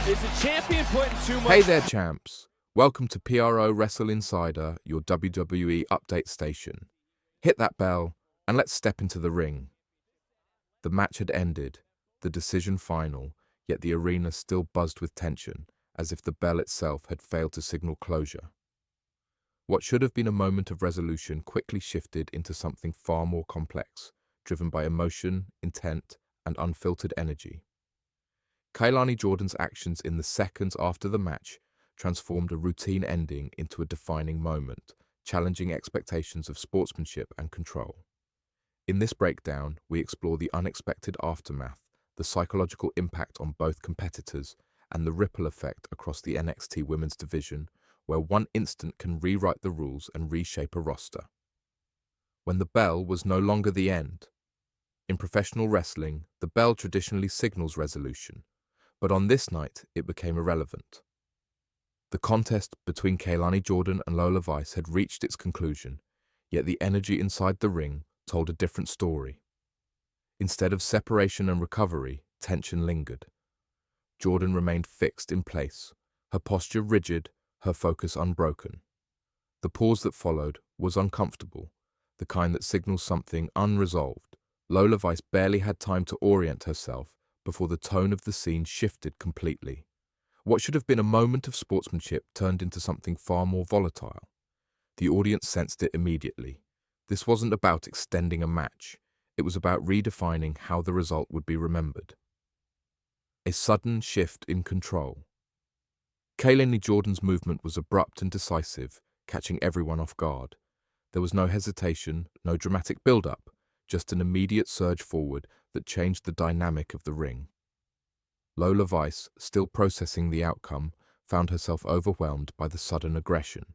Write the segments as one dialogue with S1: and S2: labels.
S1: Is the champion putting too much?
S2: Hey there, champs. Welcome to PRO Wrestle Insider, your WWE update station. Hit that bell, and let's step into the ring. The match had ended, the decision final, yet the arena still buzzed with tension, as if the bell itself had failed to signal closure. What should have been a moment of resolution quickly shifted into something far more complex, driven by emotion, intent, and unfiltered energy. Kelani Jordan's actions in the seconds after the match transformed a routine ending into a defining moment, challenging expectations of sportsmanship and control. In this breakdown, we explore the unexpected aftermath, the psychological impact on both competitors, and the ripple effect across the NXT women's division, where one instant can rewrite the rules and reshape a roster. When the bell was no longer the end. In professional wrestling, the bell traditionally signals resolution, but on this night it became irrelevant. The contest between Kelani Jordan and Lola Vice had reached its conclusion, yet the energy inside the ring told a different story. Instead of separation and recovery, tension lingered. Jordan remained fixed in place, her posture rigid, her focus unbroken. The pause that followed was uncomfortable, the kind that signals something unresolved. Lola Vice barely had time to orient herself before the tone of the scene shifted completely. What should have been a moment of sportsmanship turned into something far more volatile. The audience sensed it immediately. This wasn't about extending a match. It was about redefining how the result would be remembered. A sudden shift in control. Kelani Jordan's movement was abrupt and decisive, catching everyone off guard. There was no hesitation, no dramatic build-up, just an immediate surge forward that changed the dynamic of the ring. Lola Vice, still processing the outcome, found herself overwhelmed by the sudden aggression.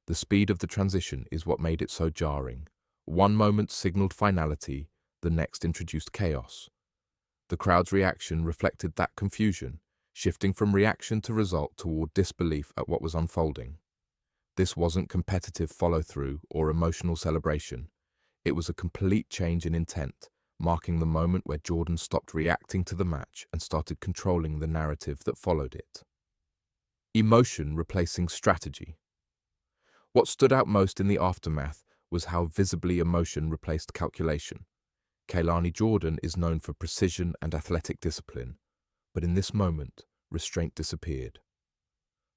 S2: The speed of the transition is what made it so jarring. One moment signaled finality, the next introduced chaos. The crowd's reaction reflected that confusion, shifting from reaction to result toward disbelief at what was unfolding. This wasn't competitive follow-through or emotional celebration. It was a complete change in intent, marking the moment where Jordan stopped reacting to the match and started controlling the narrative that followed it. Emotion replacing strategy. What stood out most in the aftermath was how visibly emotion replaced calculation. Kelani Jordan is known for precision and athletic discipline, but in this moment, restraint disappeared.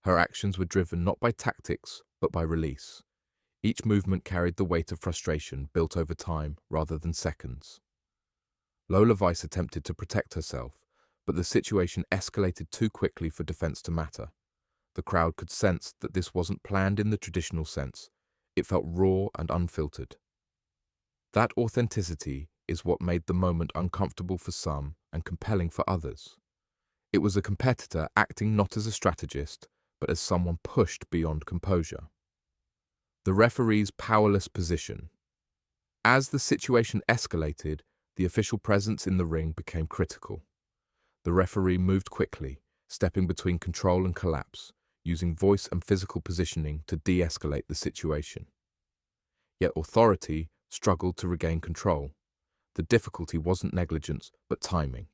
S2: Her actions were driven not by tactics, but by release. Each movement carried the weight of frustration built over time rather than seconds. Lola Vice attempted to protect herself, but the situation escalated too quickly for defense to matter. The crowd could sense that this wasn't planned in the traditional sense. It felt raw and unfiltered. That authenticity is what made the moment uncomfortable for some and compelling for others. It was a competitor acting not as a strategist, but as someone pushed beyond composure. The referee's powerless position. As the situation escalated, the official presence in the ring became critical. The referee moved quickly, stepping between control and collapse, using voice and physical positioning to de-escalate the situation. Yet authority struggled to regain control. The difficulty wasn't negligence, but timing.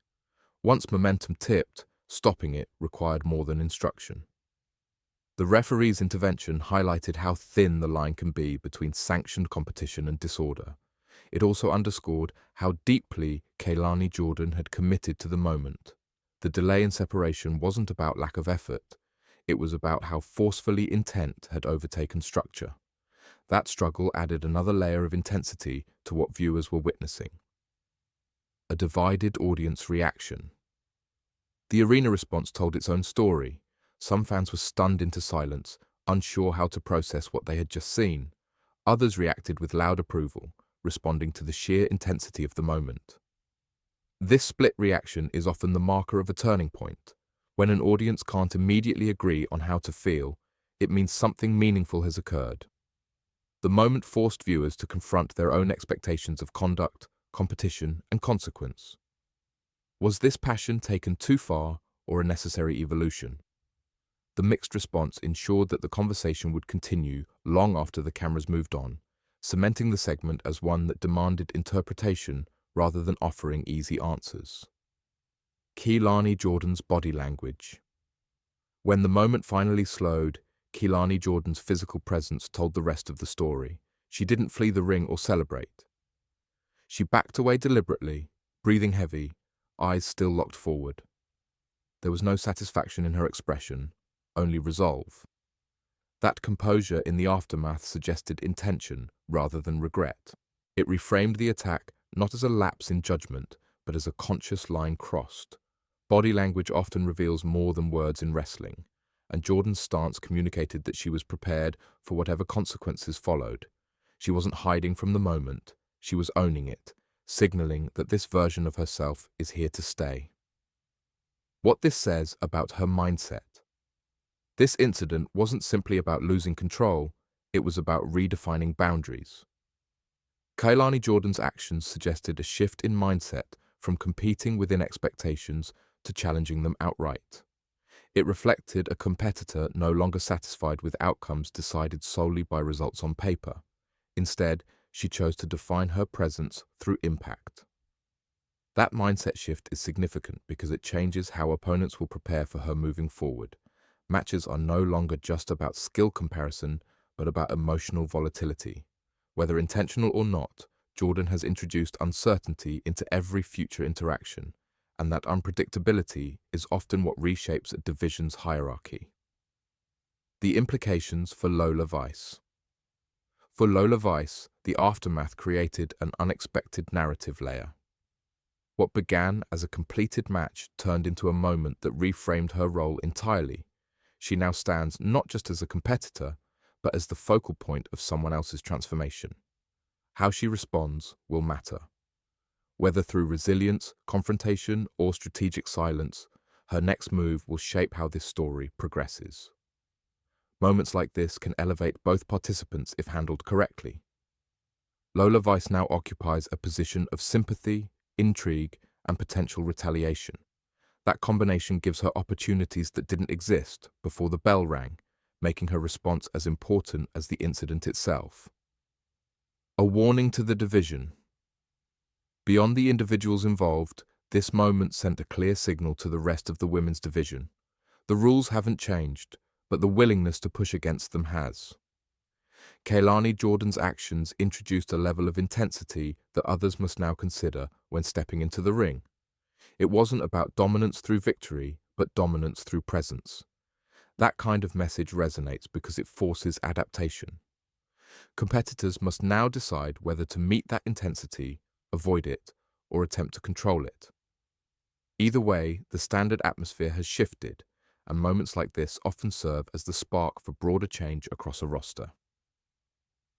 S2: Once momentum tipped, stopping it required more than instruction. The referee's intervention highlighted how thin the line can be between sanctioned competition and disorder. It also underscored how deeply Kelani Jordan had committed to the moment. The delay in separation wasn't about lack of effort. It was about how forcefully intent had overtaken structure. That struggle added another layer of intensity to what viewers were witnessing. A divided audience reaction. The arena response told its own story. Some fans were stunned into silence, unsure how to process what they had just seen. Others reacted with loud approval, responding to the sheer intensity of the moment. This split reaction is often the marker of a turning point. When an audience can't immediately agree on how to feel, it means something meaningful has occurred. The moment forced viewers to confront their own expectations of conduct, competition, and consequence. Was this passion taken too far or a necessary evolution? The mixed response ensured that the conversation would continue long after the cameras moved on, cementing the segment as one that demanded interpretation rather than offering easy answers. Kelani Jordan's body language. When the moment finally slowed, Kelani Jordan's physical presence told the rest of the story. She didn't flee the ring or celebrate. She backed away deliberately, breathing heavy, eyes still locked forward. There was no satisfaction in her expression, only resolve. That composure in the aftermath suggested intention rather than regret. It reframed the attack not as a lapse in judgment, but as a conscious line crossed. Body language often reveals more than words in wrestling, and Jordan's stance communicated that she was prepared for whatever consequences followed. She wasn't hiding from the moment, she was owning it, signaling that this version of herself is here to stay. What this says about her mindset. This incident wasn't simply about losing control, it was about redefining boundaries. Kelani Jordan's actions suggested a shift in mindset from competing within expectations to challenging them outright. It reflected a competitor no longer satisfied with outcomes decided solely by results on paper. Instead, she chose to define her presence through impact. That mindset shift is significant because it changes how opponents will prepare for her moving forward. Matches are no longer just about skill comparison, but about emotional volatility. Whether intentional or not, Jordan has introduced uncertainty into every future interaction, and that unpredictability is often what reshapes a division's hierarchy. The implications for Lola Vice. For Lola Vice, the aftermath created an unexpected narrative layer. What began as a completed match turned into a moment that reframed her role entirely. She now stands not just as a competitor, but as the focal point of someone else's transformation. How she responds will matter. Whether through resilience, confrontation, or strategic silence, her next move will shape how this story progresses. Moments like this can elevate both participants if handled correctly. Lola Vice now occupies a position of sympathy, intrigue, and potential retaliation. That combination gives her opportunities that didn't exist before the bell rang, making her response as important as the incident itself. A warning to the division. Beyond the individuals involved, this moment sent a clear signal to the rest of the women's division. The rules haven't changed, but the willingness to push against them has. Kelani Jordan's actions introduced a level of intensity that others must now consider when stepping into the ring. It wasn't about dominance through victory, but dominance through presence. That kind of message resonates because it forces adaptation. Competitors must now decide whether to meet that intensity, avoid it, or attempt to control it. Either way, the standard atmosphere has shifted, and moments like this often serve as the spark for broader change across a roster.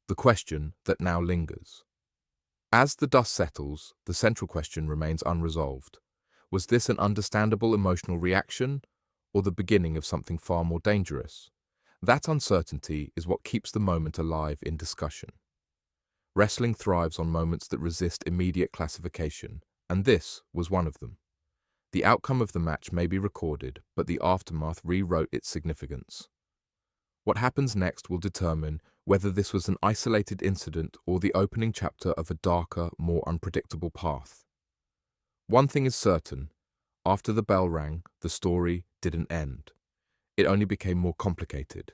S2: The question that now lingers. As the dust settles, the central question remains unresolved. Was this an understandable emotional reaction, or the beginning of something far more dangerous? That uncertainty is what keeps the moment alive in discussion. Wrestling thrives on moments that resist immediate classification, and this was one of them. The outcome of the match may be recorded, but the aftermath rewrote its significance. What happens next will determine whether this was an isolated incident or the opening chapter of a darker, more unpredictable path. One thing is certain, after the bell rang, the story didn't end. It only became more complicated.